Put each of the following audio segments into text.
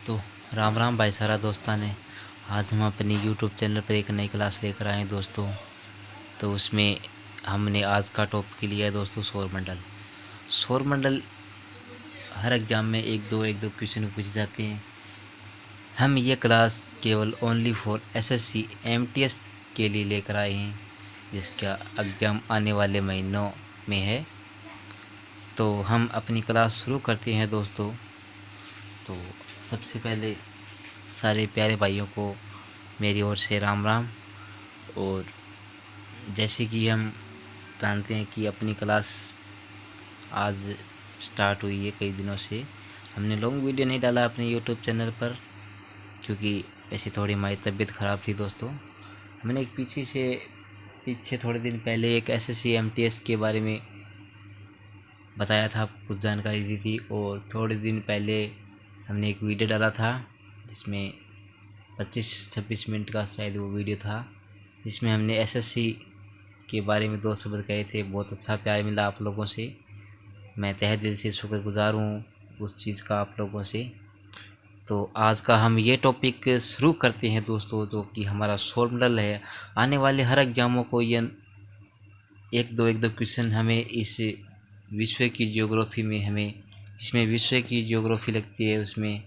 तो राम राम भाई सारा दोस्तान ने। आज हम अपनी यूट्यूब चैनल पर एक नई क्लास लेकर आए हैं दोस्तों। तो उसमें हमने आज का टॉपिक लिया है दोस्तों सौरमंडल। सौरमंडल हर एग्ज़ाम में एक दो क्वेश्चन पूछे जाते हैं। हम ये क्लास केवल ओनली फॉर एसएससी एमटीएस के लिए लेकर आए हैं, जिसका एग्ज़ाम आने वाले महीनों में है। तो हम अपनी क्लास शुरू करते हैं दोस्तों। तो सबसे पहले सारे प्यारे भाइयों को मेरी ओर से राम राम। और जैसे कि हम जानते हैं कि अपनी क्लास आज स्टार्ट हुई है, कई दिनों से हमने लॉन्ग वीडियो नहीं डाला अपने यूट्यूब चैनल पर, क्योंकि ऐसी थोड़ी हमारी तबीयत ख़राब थी दोस्तों। हमने एक पीछे थोड़े दिन पहले एक एसएससी एमटीएस के बारे में बताया था, कुछ जानकारी दी थी। और थोड़े दिन पहले हमने एक वीडियो डाला था जिसमें 25-26 मिनट का शायद वो वीडियो था, जिसमें हमने एसएससी के बारे में 2 शब्द कहे थे। बहुत अच्छा प्यार मिला आप लोगों से, मैं तहे दिल से शुक्रगुजार हूँ उस चीज़ का आप लोगों से। तो आज का हम ये टॉपिक शुरू करते हैं दोस्तों, जो कि हमारा सौरमंडल है। आने वाले हर एग्जामों को ये एक दो क्वेश्चन हमें इस विश्व की ज्योग्राफी में, हमें जिसमें विश्व की ज्योग्राफी लगती है, उसमें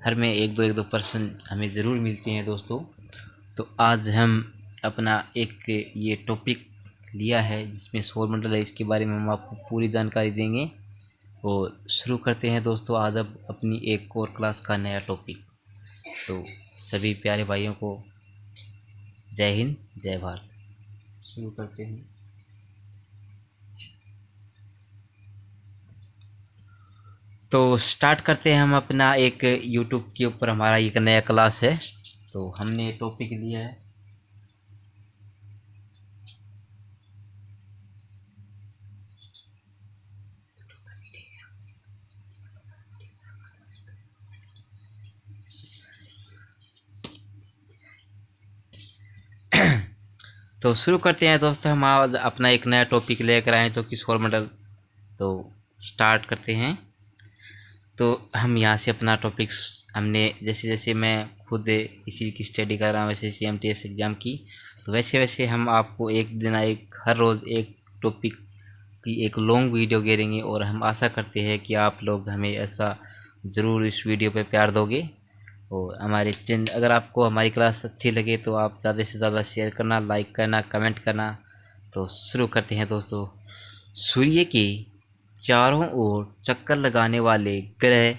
हर में एक दो पर्सन हमें ज़रूर मिलते हैं दोस्तों। तो आज हम अपना एक ये टॉपिक लिया है जिसमें सौरमंडल है, इसके बारे में हम आपको पूरी जानकारी देंगे। और शुरू करते हैं दोस्तों आज अब अपनी एक और क्लास का नया टॉपिक। तो सभी प्यारे भाइयों को जय हिंद जय भारत। शुरू करते हैं। तो स्टार्ट करते हैं हम अपना एक यूट्यूब के ऊपर हमारा एक नया क्लास है। तो हमने टॉपिक लिया है तो शुरू करते हैं दोस्तों, हम आज अपना एक नया टॉपिक लेकर आए जो कि सौरमंडल। तो स्टार्ट करते हैं। तो हम यहाँ से अपना टॉपिक हमने जैसे जैसे मैं खुद इसी की स्टडी कर रहा हूँ वैसे एमटीएस एग्ज़ाम की, तो वैसे वैसे हम आपको एक दिन हर रोज़ एक टॉपिक की एक लॉन्ग वीडियो घेरेंगे। और हम आशा करते हैं कि आप लोग हमें ऐसा ज़रूर इस वीडियो पे प्यार दोगे। और हमारे चैनल, अगर आपको हमारी क्लास अच्छी लगे तो आप ज़्यादा से ज़्यादा शेयर करना, लाइक करना, कमेंट करना। तो शुरू करते हैं दोस्तों। सूर्य के चारों ओर चक्कर लगाने वाले ग्रह,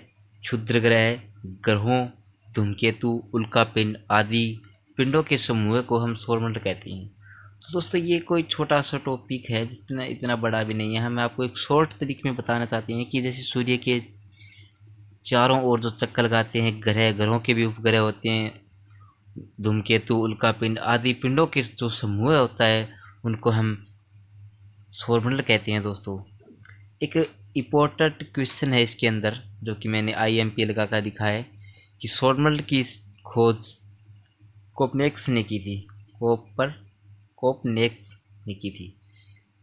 क्षुद्र ग्रह, ग्रहों, धूमकेतु, उल्कापिंड आदि पिंडों के समूह को हम सौरमंडल कहते हैं। तो दोस्तों ये कोई छोटा सा टॉपिक है, जितना इतना बड़ा भी नहीं है। हम आपको एक शॉर्ट तरीके में बताना चाहते हैं कि जैसे सूर्य के चारों ओर जो चक्कर लगाते हैं ग्रह, ग्रहों के भी उपग्रह होते हैं, धूमकेतु, उल्कापिंड आदि पिंडों के जो समूह होता है उनको हम सौरमंडल कहते हैं दोस्तों। एक इम्पोर्टेंट क्वेश्चन है इसके अंदर, जो कि मैंने IMP लगा कर लिखा है कि सौरमंडल की खोज कोपरनिकस ने की थी। कोपरनिकस ने की थी।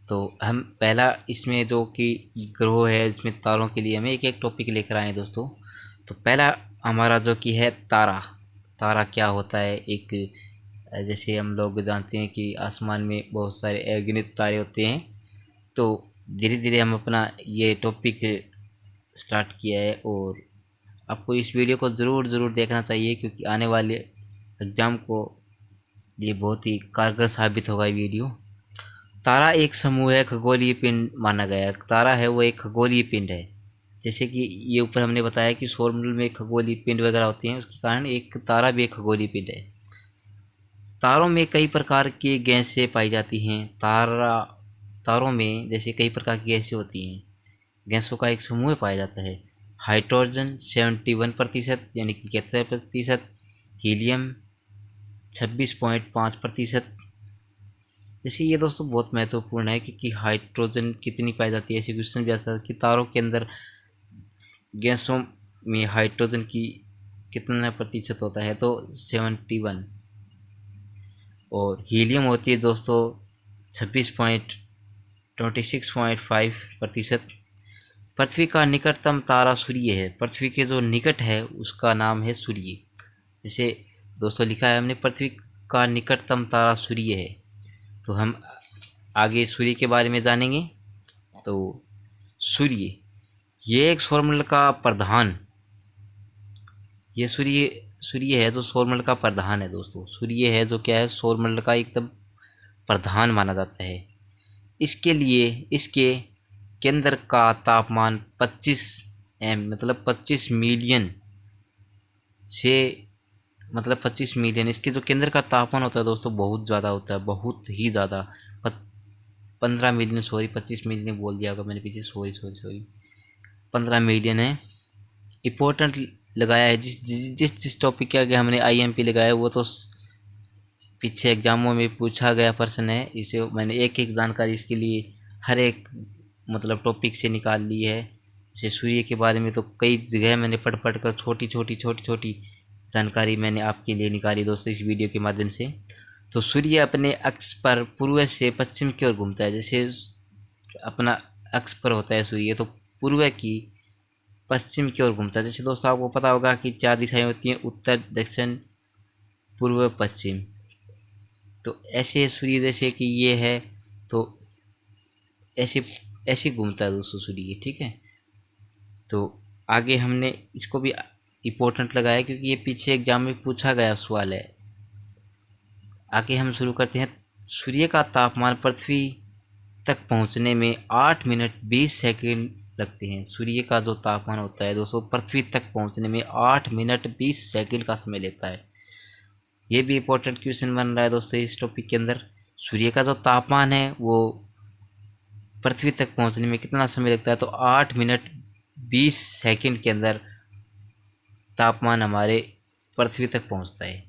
तो हम पहला इसमें जो कि ग्रह है, इसमें तारों के लिए हमें एक एक टॉपिक लेकर आए हैं दोस्तों। तो पहला हमारा जो कि है तारा। तारा क्या होता है? एक जैसे हम लोग जानते हैं कि आसमान में बहुत सारे अगणित तारे होते हैं। तो धीरे धीरे हम अपना ये टॉपिक स्टार्ट किया है और आपको इस वीडियो को ज़रूर देखना चाहिए, क्योंकि आने वाले एग्ज़ाम को ये बहुत ही कारगर साबित होगा ये वीडियो। तारा एक समूह है, खगोलीय पिंड माना गया है। तारा है वो एक खगोलीय पिंड है। जैसे कि ये ऊपर हमने बताया कि सौरमंडल में खगोलीय पिंड वगैरह होते हैं, उसके कारण एक तारा भी एक खगोलीय पिंड है। तारों में कई प्रकार की गैसें पाई जाती हैं। तारों में जैसे कई प्रकार की गैसें होती हैं, गैसों का एक समूह पाया जाता है। हाइड्रोजन 71% यानी कि 71%, हीलियम 26.5%। जैसे ये दोस्तों बहुत महत्वपूर्ण है, क्योंकि हाइड्रोजन कितनी पाई जाती है, ऐसे क्वेश्चन भी आता है कि तारों के अंदर गैसों में हाइड्रोजन की कितना प्रतिशत होता है, तो 71। और हीलियम होती है दोस्तों 26.5%। पृथ्वी का निकटतम तारा सूर्य है। पृथ्वी के जो निकट है उसका नाम है सूर्य। जैसे दोस्तों लिखा है हमने पृथ्वी का निकटतम तारा सूर्य है। तो हम आगे सूर्य के बारे में जानेंगे। तो सूर्य ये एक सौरमंडल का प्रधान, ये सूर्य है जो सौरमंडल का प्रधान है दोस्तों। सूर्य है जो क्या है, सौरमंडल का एकदम प्रधान माना जाता है। इसके केंद्र का तापमान 25 मतलब 25 मिलियन से मतलब 25 मिलियन, इसके जो केंद्र का तापमान होता है दोस्तों बहुत ज़्यादा होता है, बहुत ही ज़्यादा। 15 मिलियन, सॉरी 25 मिलियन बोल दिया होगा मैंने पीछे, सॉरी 15 मिलियन है। इम्पोर्टेंट लगाया है, जिस टॉपिक के आगे हमने IMP लगाया वो तो पीछे एग्जामों में पूछा गया प्रश्न है। इसे मैंने एक एक जानकारी इसके लिए हर एक मतलब टॉपिक से निकाल ली है। जैसे सूर्य के बारे में तो कई जगह मैंने पढ़ कर छोटी जानकारी मैंने आपके लिए निकाली दोस्तों इस वीडियो के माध्यम से। तो सूर्य अपने अक्ष पर पूर्व से पश्चिम की ओर घूमता है। जैसे अपना अक्ष पर होता है सूर्य, तो पूर्व की पश्चिम की ओर घूमता है। जैसे दोस्तों आपको पता होगा कि 4 दिशाएं होती हैं, उत्तर, दक्षिण, पूर्व, पश्चिम। तो ऐसे सूर्य जैसे कि ये है तो ऐसे घूमता है दोस्तों सूर्य, ठीक है। तो आगे हमने इसको भी इम्पोर्टेंट लगाया क्योंकि ये पीछे एग्जाम में पूछा गया सवाल है। आगे हम शुरू करते हैं। सूर्य का तापमान पृथ्वी तक पहुंचने में 8 मिनट 20 सेकंड लगते हैं। सूर्य का जो तापमान होता है दोस्तों पृथ्वी तक पहुंचने में 8 मिनट 20 सेकंड का समय लेता है। ये भी इम्पोर्टेंट क्वेश्चन बन रहा है दोस्तों इस टॉपिक के अंदर। सूर्य का जो तापमान है वो पृथ्वी तक पहुंचने में कितना समय लगता है, तो 8 मिनट 20 सेकंड के अंदर तापमान हमारे पृथ्वी तक पहुंचता है।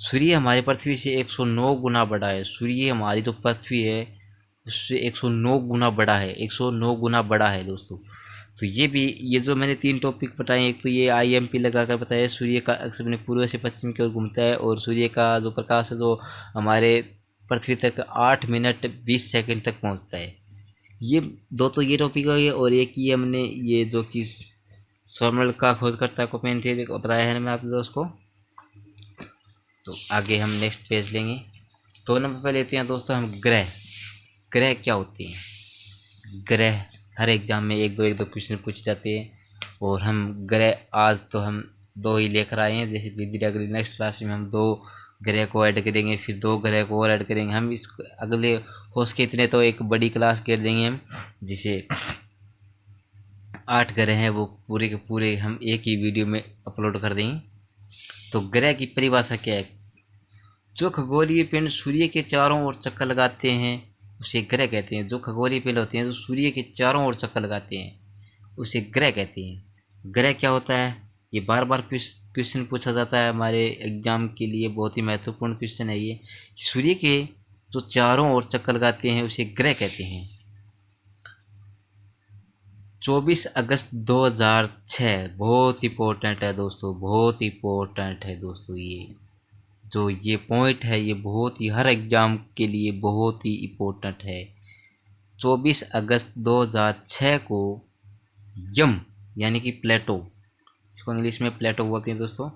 सूर्य हमारे पृथ्वी से 109 गुना बड़ा है। सूर्य हमारी जो पृथ्वी है उससे 109 गुना बड़ा है, 109 गुना बड़ा है दोस्तों। तो ये जो मैंने 3 टॉपिक बताए, एक तो ये IMP लगा कर बताया सूर्य का अक्ष अपने पूर्व से पश्चिम की ओर घूमता है, और सूर्य का जो प्रकाश है जो हमारे पृथ्वी तक 8 मिनट 20 सेकंड तक पहुंचता है। ये दो तो ये टॉपिक हो गए, और एक ये हमने ये जो कि सौरमंडल का खोजकर्ता को पेन थे बताया है मैं आप दोस्तों को। तो आगे हम नेक्स्ट पेज लेंगे। 2 नंबर पर लेते हैं दोस्तों हम ग्रह क्या होते हैं। ग्रह हर एग्जाम में एक दो क्वेश्चन पूछे जाते हैं, और हम ग्रह आज तो हम 2 ही लेकर आए हैं। जैसे धीरे अगले नेक्स्ट क्लास में हम 2 ग्रह को ऐड करेंगे, फिर 2 ग्रह को और ऐड करेंगे। हम इस अगले हो सके इतने तो एक बड़ी क्लास कर देंगे हम, जिसे 8 ग्रह हैं वो पूरे के पूरे हम एक ही वीडियो में अपलोड कर देंगे। तो ग्रह की परिभाषा क्या है। जो खगोलीय पिंड सूर्य के चारों ओर चक्कर लगाते हैं उसे ग्रह कहते हैं। जो खगोलीय पिंड होते हैं जो सूर्य के चारों ओर चक्कर लगाते हैं उसे ग्रह कहते हैं। ग्रह क्या होता है, ये बार बार क्वेश्चन पूछा जाता है हमारे एग्जाम के लिए, बहुत ही महत्वपूर्ण क्वेश्चन है ये। सूर्य के जो चारों ओर चक्कर लगाते हैं उसे ग्रह कहते हैं। 24 अगस्त 2006 बहुत इम्पोर्टेंट है दोस्तों, बहुत इम्पोर्टेंट है दोस्तों। ये पॉइंट है ये बहुत ही हर एग्ज़ाम के लिए बहुत ही इम्पोर्टेंट है। 24 अगस्त 2006 को यम यानी कि प्लेटो, इसको इंग्लिश में प्लेटो बोलते हैं दोस्तों।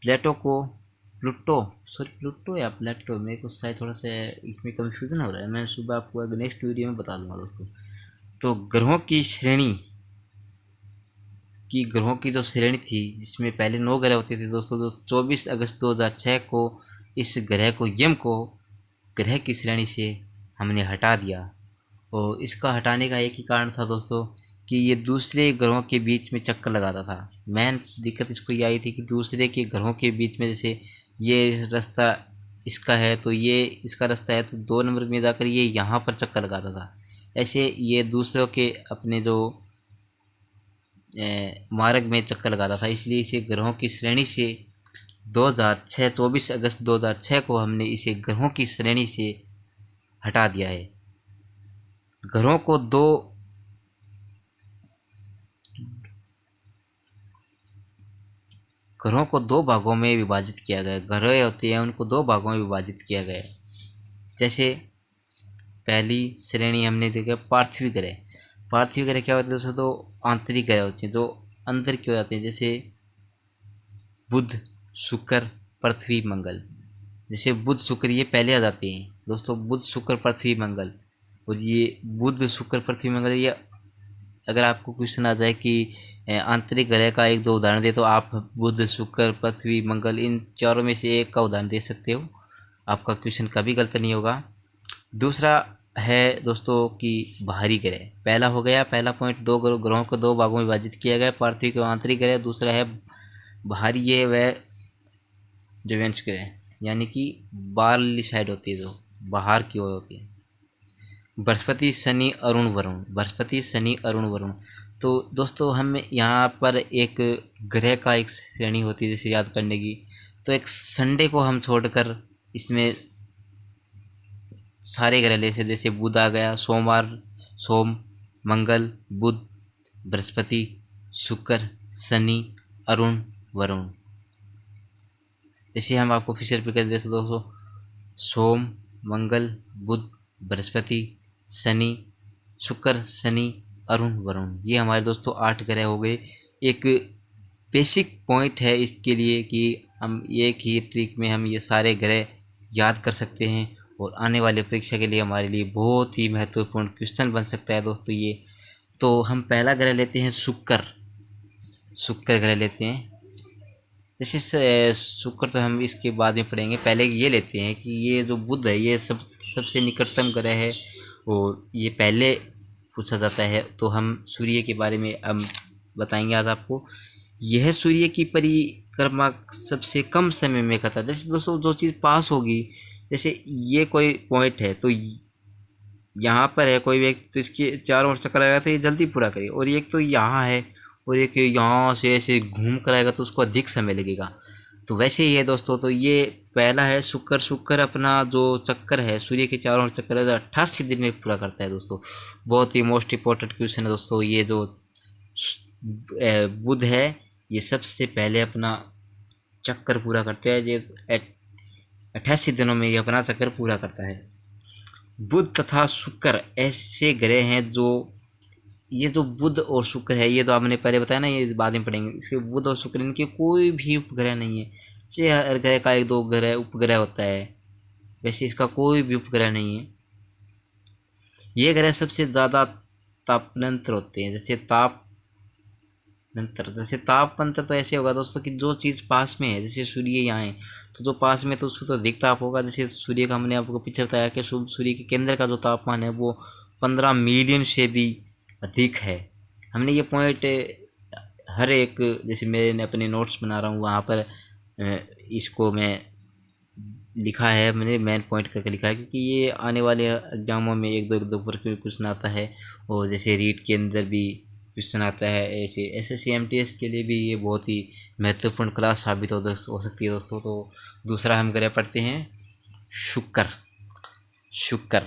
प्लेटो को प्लूटो या प्लेटो, मेरे को शायद थोड़ा सा इसमें कंफ्यूजन हो रहा है, मैं सुबह आपको नेक्स्ट वीडियो में बता दूंगा दोस्तों। तो ग्रहों की जो श्रेणी थी जिसमें पहले 9 ग्रह होते थे दोस्तों, तो 24 अगस्त 2006 को इस ग्रह को यम को ग्रह की श्रेणी से हमने हटा दिया। और इसका हटाने का एक ही कारण था दोस्तों कि ये दूसरे ग्रहों के बीच में चक्कर लगाता था। मेन दिक्कत इसको ये आई थी कि दूसरे के ग्रहों के बीच में, जैसे ये रास्ता इसका है तो ये इसका रास्ता है, तो 2 नंबर में जाकर ये यहाँ पर चक्कर लगाता था। ऐसे ये दूसरों के अपने जो मार्ग में चक्कर लगाता था, इसलिए इसे ग्रहों की श्रेणी से 24 अगस्त 2006 को हमने इसे ग्रहों की श्रेणी से हटा दिया है। ग्रहों को दो भागों में विभाजित किया गया। ग्रह होते हैं उनको 2 भागों में विभाजित किया गया। जैसे पहली श्रेणी हमने देखा पार्थिव ग्रह। पार्थिव ग्रह क्या होते हैं दोस्तों, तो आंतरिक ग्रह होते हैं जो अंदर के हो जाते हैं, जैसे बुध, शुक्र, पृथ्वी, मंगल। जैसे बुध शुक्र ये पहले आ जाते हैं दोस्तों, बुध शुक्र पृथ्वी मंगल। और ये बुध शुक्र पृथ्वी मंगल, ये अगर आपको क्वेश्चन आ जाए कि आंतरिक ग्रह का एक दो उदाहरण दे, तो आप बुध शुक्र पृथ्वी मंगल इन चारों में से एक का उदाहरण दे सकते हो, आपका क्वेश्चन कभी गलत नहीं होगा। दूसरा है दोस्तों कि बाहरी ग्रह। पहला हो गया, पहला पॉइंट, दो ग्रहों को दो भागों में विभाजित किया गया, पार्थिव को आंतरिक ग्रह। दूसरा है बाहरी, ये वह जो व्यंश ग्रह यानी कि बाहरली साइड होती है, जो बाहर की ओर होती है। बृहस्पति, शनि, अरुण, वरुण। बृहस्पति, शनि, अरुण, वरुण। तो दोस्तों हम यहाँ पर एक ग्रह का एक श्रेणी होती है जैसे याद करने की, तो एक संडे को हम छोड़कर इसमें सारे ग्रह लेते, जैसे बुध आ गया, सोमवार, सोम, मंगल, बुध, बृहस्पति, शुक्र, शनि, अरुण, वरुण। जैसे हम आपको फिर से रिपीट कर देते दोस्तों, सोम, मंगल, बुध, बृहस्पति, शनि, शुक्र, शनि, अरुण, वरुण। ये हमारे दोस्तों 8 ग्रह हो गए। एक बेसिक पॉइंट है इसके लिए कि हम एक ही ट्रिक में हम ये सारे ग्रह याद कर सकते हैं, और आने वाले परीक्षा के लिए हमारे लिए बहुत ही महत्वपूर्ण क्वेश्चन बन सकता है दोस्तों ये। तो हम पहला ग्रह लेते हैं शुक्र। शुक्र ग्रह लेते हैं, जैसे शुक्र तो हम इसके बाद में पढ़ेंगे, पहले ये लेते हैं कि ये जो बुध है ये सबसे निकटतम ग्रह है, और ये पहले पूछा जाता है। तो हम सूर्य के बारे में हम बताएंगे आज आपको। यह सूर्य की परिक्रमा सबसे कम समय में करता है। जैसे दोस्तों जो चीज़ पास होगी, जैसे ये कोई पॉइंट है तो यहाँ पर है कोई व्यक्ति, तो इसके चारों ओर चक्कर लगाएगा तो ये जल्दी पूरा करे, और एक तो यहाँ है और एक यहाँ से ऐसे घूम कर आएगा तो उसको अधिक समय लगेगा। तो वैसे ही है दोस्तों, तो ये पहला है शुक्र। शुक्र अपना जो चक्कर है सूर्य के चारों ओर चक्कर है 88 दिन में पूरा करता है दोस्तों। बहुत ही मोस्ट इम्पोर्टेंट क्वेश्चन है दोस्तों। ये जो बुध है ये सबसे पहले अपना चक्कर पूरा करता है, ये 88 दिनों में ये अपना चक्कर पूरा करता है। बुध तथा शुक्र ऐसे ग्रह हैं जो, ये जो बुध और शुक्र है ये तो आपने पहले बताया ना, ये बाद में पढ़ेंगे। इसके बुध और शुक्र इनके कोई भी उपग्रह नहीं है। जैसे हर ग्रह का एक दो ग्रह उपग्रह होता है, वैसे इसका कोई भी उपग्रह नहीं है। ये ग्रह सबसे ज़्यादा तापनंतर होते हैं। जैसे तापमंतर तो ऐसे होगा दोस्तों कि जो चीज़ पास में है, जैसे सूर्य यहाँ है तो जो पास में तो उसको तो अधिक ताप होगा। जैसे सूर्य का हमने आपको पीछे बताया कि सूर्य के केंद्र का जो तापमान है वो 15 मिलियन से भी अधिक है। हमने ये पॉइंट हर एक, जैसे मैंने अपने नोट्स बना रहा हूँ वहाँ पर इसको मैं लिखा है, मैंने मेन पॉइंट करके लिखा है, क्योंकि ये आने वाले एग्जामों में एक दो पर क्वेश्चन आता है, और जैसे रीट के अंदर भी क्वेश्चन आता है, ऐसे SSC MTS के लिए भी ये बहुत ही महत्वपूर्ण क्लास साबित हो सकती है दोस्तों। तो दूसरा हम ग्रह पढ़ते हैं शुक्र। शुक्र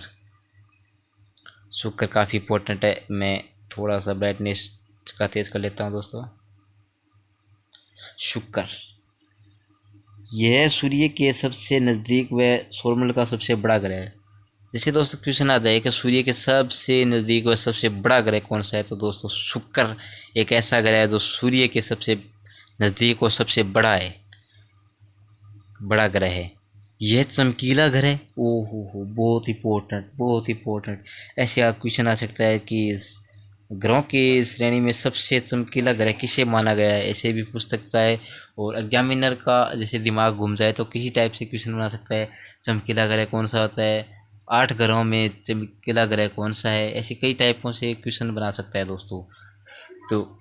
शुक्र काफ़ी इंपॉर्टेंट है। मैं थोड़ा सा ब्राइटनेस का तेज़ कर लेता हूँ दोस्तों। शुक्र यह सूर्य के सबसे नज़दीक व सौरमंडल का सबसे बड़ा ग्रह है। जैसे दोस्तों क्वेश्चन आता है कि सूर्य के सबसे नज़दीक व सबसे बड़ा ग्रह कौन सा है, तो दोस्तों शुक्र एक ऐसा ग्रह है जो सूर्य के सबसे नज़दीक और सबसे बड़ा ग्रह है। यह चमकीला ग्रह, ओहो बहुत इंपॉर्टेंट। ऐसे आप क्वेश्चन आ सकता है कि ग्रहों की श्रेणी में सबसे चमकीला ग्रह किसे माना गया है, ऐसे भी पूछ सकता है। और एग्जामिनर का जैसे दिमाग घूम जाए तो किसी टाइप से क्वेश्चन बना सकता है, चमकीला ग्रह कौन सा होता है, 8 ग्रहों में चमकीला ग्रह कौन सा है, ऐसे कई टाइपों से क्वेश्चन बना सकता है दोस्तों। तो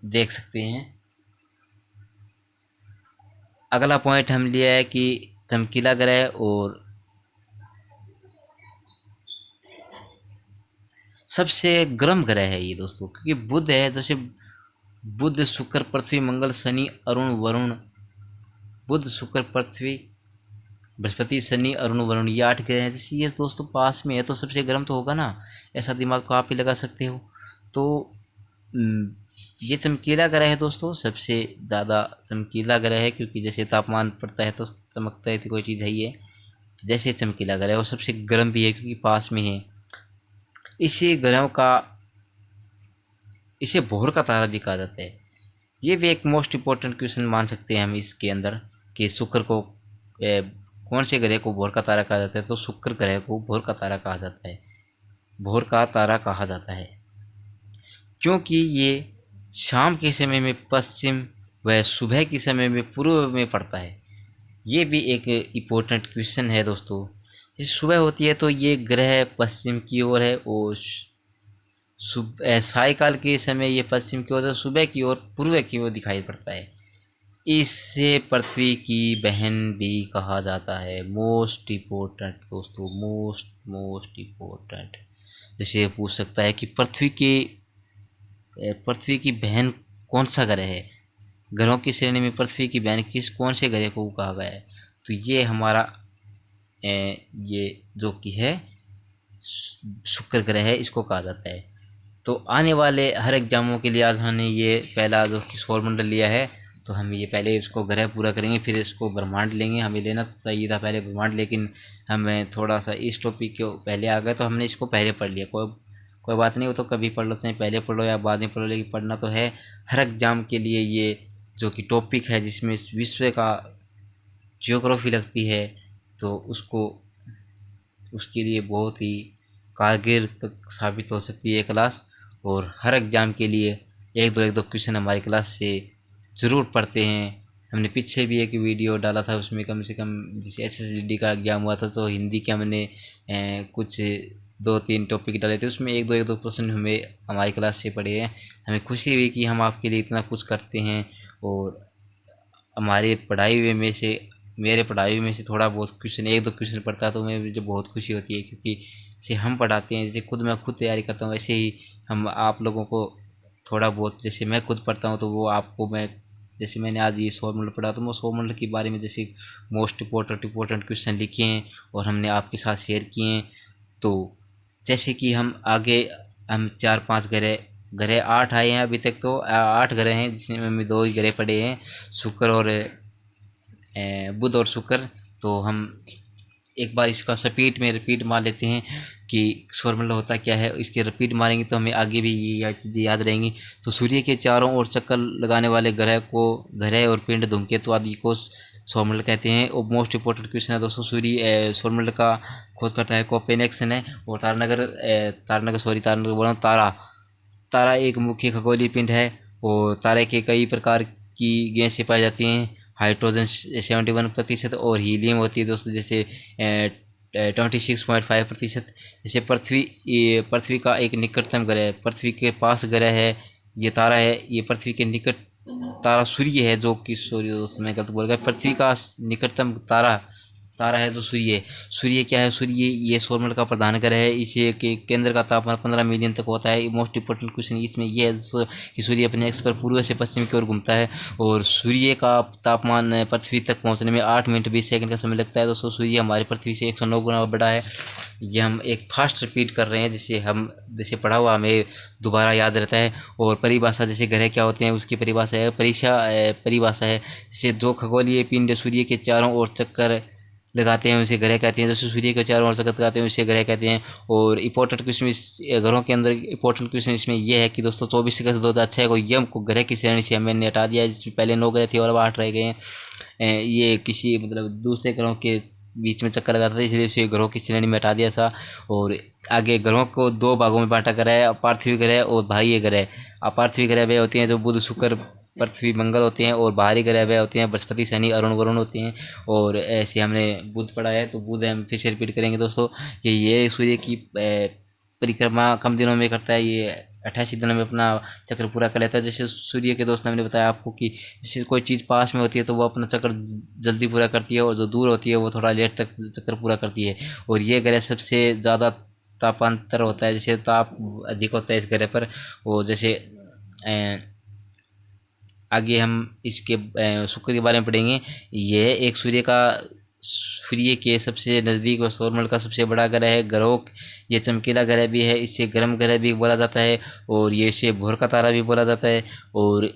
देख सकते हैं अगला पॉइंट हम लिया है कि चमकीला ग्रह और सबसे गर्म ग्रह है ये दोस्तों, क्योंकि बुध है। जैसे बुध शुक्र पृथ्वी मंगल शनि अरुण वरुण, बुध शुक्र पृथ्वी बृहस्पति शनि अरुण वरुण, ये 8 ग्रह हैं। जैसे ये दोस्तों पास में है तो सबसे गर्म तो होगा ना, ऐसा दिमाग तो आप ही लगा सकते हो। तो ये चमकीला ग्रह है दोस्तों, सबसे ज़्यादा चमकीला ग्रह है, क्योंकि जैसे तापमान पड़ता है तो चमकता है, तो कोई चीज़ है ये, तो जैसे चमकीला ग्रह है और सबसे गर्म भी है क्योंकि पास में है। इसी ग्रहों का इसे भोर का तारा भी कहा जाता है। ये भी एक मोस्ट इम्पोर्टेंट क्वेश्चन मान सकते हैं हम इसके अंदर कि शुक्र को कौन से ग्रह को भोर का तारा कहा जाता है, तो शुक्र ग्रह को भोर का तारा कहा जाता है, भोर का तारा कहा जाता है, क्योंकि ये शाम के समय में पश्चिम व सुबह के समय में पूर्व में पड़ता है। ये भी एक इम्पोर्टेंट क्वेश्चन है दोस्तों। जैसे सुबह होती है तो ये ग्रह पश्चिम की ओर है, और सायकाल के समय ये पश्चिम की ओर है, सुबह की ओर पूर्व की ओर दिखाई पड़ता है। इसे पृथ्वी की बहन भी कहा जाता है। मोस्ट इम्पोर्टेंट दोस्तों, मोस्ट इम्पोर्टेंट। जैसे ये पूछ सकता है कि पृथ्वी की बहन कौन सा ग्रह है, ग्रहों की श्रेणी में पृथ्वी की बहन कौन से ग्रह को कहा गया है, तो ये हमारा ये जो कि है शुक्र ग्रह है, इसको कहा जाता है। तो आने वाले हर एग्जामों के लिए आज हमने ये पहला जो कि सौरमंडल लिया है, तो हम ये पहले इसको ग्रह पूरा करेंगे, फिर इसको ब्रह्मांड लेंगे। हमें लेना तो चाहिए था पहले ब्रह्मांड, लेकिन हमें थोड़ा सा इस टॉपिक के पहले आ गए, तो हमने इसको पहले पढ़ लिया। कोई बात नहीं, वो तो कभी पढ़ लो, चाहे पहले पढ़ लो या बाद में पढ़ लो, लेकिन पढ़ना तो है हर एग्जाम के लिए। ये जो कि टॉपिक है जिसमें विश्व का जियोग्राफी लगती है, तो उसके लिए बहुत ही कारगर साबित हो सकती है क्लास। और हर एग्ज़ाम के लिए एक दो क्वेश्चन हमारी क्लास से ज़रूर पढ़ते हैं। हमने पीछे भी एक वीडियो डाला था, उसमें कम से कम जैसे SSD का एग्ज़ाम हुआ था तो हिंदी के हमने कुछ 2-3 टॉपिक डाले थे, उसमें एक दो क्वेश्चन हमारी क्लास से पढ़े हैं। हमें खुशी हुई कि हम आपके लिए इतना कुछ करते हैं, और हमारे पढ़ाई हुए में से मेरे पढ़ाई में से थोड़ा बहुत क्वेश्चन, एक दो क्वेश्चन पढ़ता तो मुझे बहुत खुशी होती है, क्योंकि जैसे हम पढ़ाते हैं, जैसे मैं खुद तैयारी करता हूँ, वैसे ही हम आप लोगों को थोड़ा बहुत, जैसे मैं खुद पढ़ता हूँ तो वो आपको मैं, जैसे मैंने आज ये सौरमंडल पढ़ा तो मैं सौरमंडल के बारे में जैसे मोस्ट इम्पोर्टेंट क्वेश्चन लिखे हैं और हमने आपके साथ शेयर किए हैं। तो जैसे कि हम 4-5 ग्रह 8 आए हैं अभी तक, तो 8 ग्रह हैं, जिसमें हमें 2 ही ग्रह पड़े हैं, शुक्र और बुध और शुक्र। तो हम एक बार इसका रिपीट मार लेते हैं कि सौरमंडल होता क्या है। इसके रिपीट मारेंगे तो हमें आगे भी ये चीज़ें याद रहेंगी। तो सूर्य के चारों ओर चक्कर लगाने वाले ग्रह और पिंड, धूमकेतु आदि को सौरमंडल कहते हैं। और मोस्ट इंपॉर्टेंट क्वेश्चन है दोस्तों, सौरमंडल का खोज करता है कोपेनिकस ने। और तारानगर बोला तारा एक मुख्य खगोलीय पिंड है, और तारे के कई प्रकार की गैसें पाई जाती हैं। हाइड्रोजन 71% और हीलियम होती है दोस्तों जैसे 26.5%। जैसे पृथ्वी का एक निकटतम ग्रह, पृथ्वी के पास ग्रह है ये तारा है, ये पृथ्वी के निकट तारा सूर्य है, जो कि दोस्तों मैं गलत बोल गया, पृथ्वी का निकटतम तारा है जो सूर्य क्या है, सूर्य ये सौरमंडल का प्रधान ग्रह है। इसे के केंद्र का तापमान 15 मिलियन तक होता है। मोस्ट इंपॉर्टेंट क्वेश्चन इसमें यह है कि सूर्य अपने एक्स पर पूर्व से पश्चिम की ओर घूमता है, और सूर्य का तापमान पृथ्वी तक पहुंचने में 8 मिनट 20 सेकंड का समय लगता है। दोस्तों सूर्य हमारी पृथ्वी से 109 गुना बड़ा है। ये हम एक फास्ट रिपीट कर रहे हैं, जैसे पढ़ा हुआ हमें दोबारा याद रहता है। और परिभाषा, जैसे ग्रह क्या होते हैं उसकी परिभाषा है जैसे दो खगोलीय पिंड सूर्य के चारों ओर चक्कर लगाते हैं उसे ग्रह कहते हैं। जैसे सूर्य के चारों ओर चक्कर लगाते हैं उसे ग्रह कहते हैं। और इंपॉर्टेंट क्वेश्चन ग्रहों के अंदर इंपॉर्टेंट क्वेश्चन इसमें यह है कि दोस्तों 24 अगस्त 2006 को यम को ग्रह की श्रेणी से हमने हटा दिया है, जिसमें पहले 9 ग्रह थे और अब 8 रह गए हैं। ये किसी दूसरे ग्रहों के बीच में चक्कर लगाता था, इसलिए इसे ग्रहों की श्रेणी में हटा दिया था। और आगे ग्रहों को 2 भागों में बांटा गया है, अपार्थिव ग्रह और बाह्य ग्रह। अपार्थिव ग्रह वे होते हैं जो बुध शुक्र पृथ्वी मंगल होते हैं, और बाहरी ग्रह वे होते हैं बृहस्पति शनि अरुण वरुण होते हैं। और ऐसे हमने बुध पढ़ा है, तो बुध हम फिर से रिपीट करेंगे दोस्तों कि ये सूर्य की परिक्रमा कम दिनों में करता है, ये 88 दिनों में अपना चक्र पूरा कर लेता है। जैसे सूर्य के दोस्त हमने बताया आपको कि जैसे कोई चीज़ पास में होती है तो वो अपना चक्र जल्दी पूरा करती है, और जो दूर होती है वो थोड़ा लेट तक चक्र पूरा करती है। और ये ग्रह सबसे ज़्यादा तापांतर होता है, जैसे ताप अधिक होता है इस ग्रह पर। और जैसे आगे हम इसके शुक्र के बारे में पढ़ेंगे। यह एक सूर्य के सबसे नज़दीक और सौरमंडल का सबसे बड़ा ग्रह है। ग्रहों ये चमकीला ग्रह भी है, इसे गर्म ग्रह भी बोला जाता है, और ये इसे भोर का तारा भी बोला जाता है। और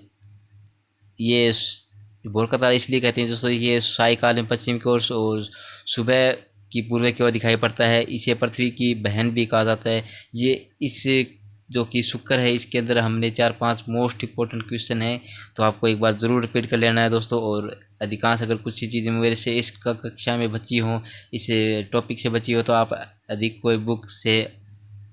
ये भोर का तारा इसलिए कहते हैं दोस्तों, ये सायकाल में पश्चिम की ओर और सुबह की पूर्व की ओर दिखाई पड़ता है। इसे पृथ्वी की बहन भी कहा जाता है। ये इस जो कि शुक्र है, इसके अंदर हमने 4-5 मोस्ट इंपॉर्टेंट क्वेश्चन है, तो आपको एक बार ज़रूर रिपीट कर लेना है दोस्तों। और अधिकांश अगर कुछ ही चीज़ें मेरे से इस कक्षा में बची हों, इस टॉपिक से बची हो, तो आप अधिक कोई बुक से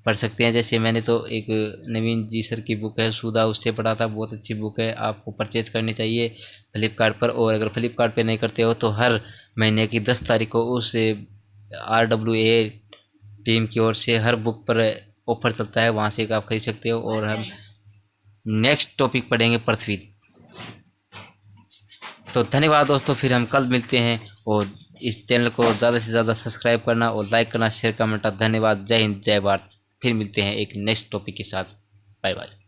पढ़ सकते हैं। जैसे मैंने तो एक नवीन जी सर की बुक है सुधा, उससे पढ़ा था, बहुत अच्छी बुक है, आपको परचेज करनी चाहिए फ्लिपकार्ट पर। और अगर फ्लिपकार्ट पे नहीं करते हो तो हर महीने की 10 तारीख को उस RWA टीम की ओर से हर बुक पर ऑफर चलता है, वहाँ से आप खरीद सकते हो। और हम नेक्स्ट टॉपिक पढ़ेंगे पृथ्वी। तो धन्यवाद दोस्तों, फिर हम कल मिलते हैं। और इस चैनल को ज़्यादा से ज़्यादा सब्सक्राइब करना और लाइक करना, शेयर करना। धन्यवाद, जय हिंद, जय भारत। फिर मिलते हैं एक नेक्स्ट टॉपिक के साथ। Bye bye.